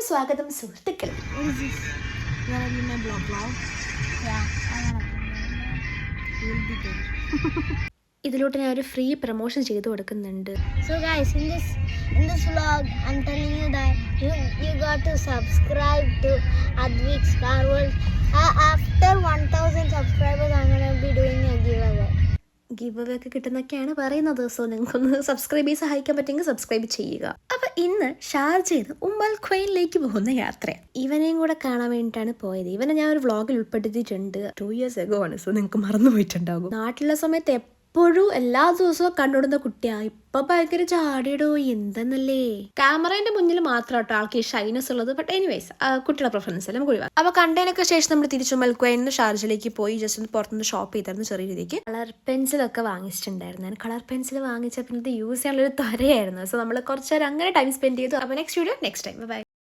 സ്വാഗതം സുഹൃത്തുക്കളെ. ഇതിലോട്ട് ഞാൻ ഒരു ഫ്രീ പ്രൊമോഷൻ ചെയ്തു കൊടുക്കുന്നുണ്ട്. So guys, in this vlog, I'm telling you that you got to subscribe to Advik's Car World. After 1,000 subscribers, I'm gonna be doing a giveaway. Give away ഒക്കെ കിട്ടുന്നൊക്കെയാണ് പറയുന്നത്. So നിങ്ങൾക്കൊന്ന് സബ്സ്ക്രൈബ് ചെയ്ത് സഹായിക്കാൻ പറ്റുമെങ്കിൽ subscribe ചെയ്യുക. അപ്പൊ ഇന്ന് ഷാർജയിൽ ഉമ്മൽ ഖ്വൈനിലേക്ക് പോകുന്ന യാത്ര. ഇവനെയും കൂടെ കാണാൻ വേണ്ടിയിട്ടാണ് പോയത്. ഇവനെ ഞാൻ ഒരു വ്ളോഗിൽ ഉൾപ്പെടുത്തിയിട്ടുണ്ട്. 2 years ago ആണ്. സോ നിങ്ങൾക്ക് മറന്നു പോയിട്ടുണ്ടാകും. നാട്ടിലുള്ള സമയത്ത് എപ്പോഴും എല്ലാ ദിവസവും കണ്ടുകൊടുന്ന കുട്ടിയാ. ഇപ്പൊ ഭയങ്കര ചാടിയിടോ എന്തെന്നല്ലേ. ക്യാമറേന്റെ മുന്നിൽ മാത്രം കേട്ടോ ആൾക്ക് ഈ ഷൈനസ് ഉള്ളത്. ബട്ട് എനിവേസ് കുട്ടിയുടെ പ്രിഫറൻസ് എല്ലാം നമുക്ക് ഒഴിവാക്കാം. അപ്പൊ കണ്ടതിനൊക്കെ ശേഷം നമ്മൾ തിരിച്ചു മൽക്കുവയിൽ ഷാർജയിലേക്ക് പോയി ജസ്റ്റ് ഒന്ന് പുറത്തുനിന്ന് ഷോപ്പ് ചെയ്തായിരുന്നു ചെറിയ രീതിക്ക്. കളർ പെൻസിലൊക്കെ വാങ്ങിച്ചിട്ടുണ്ടായിരുന്നു. ഞാൻ കളർ പെൻസിൽ വാങ്ങിച്ച പിന്നെ ഇത് യൂസ് ചെയ്യാനുള്ളൊരു ത്വരയായിരുന്നു. സോ നമ്മൾ കുറച്ച് നേരം അങ്ങനെ ടൈം സ്പെൻഡ് ചെയ്തു. അപ്പൊ next video next time. By.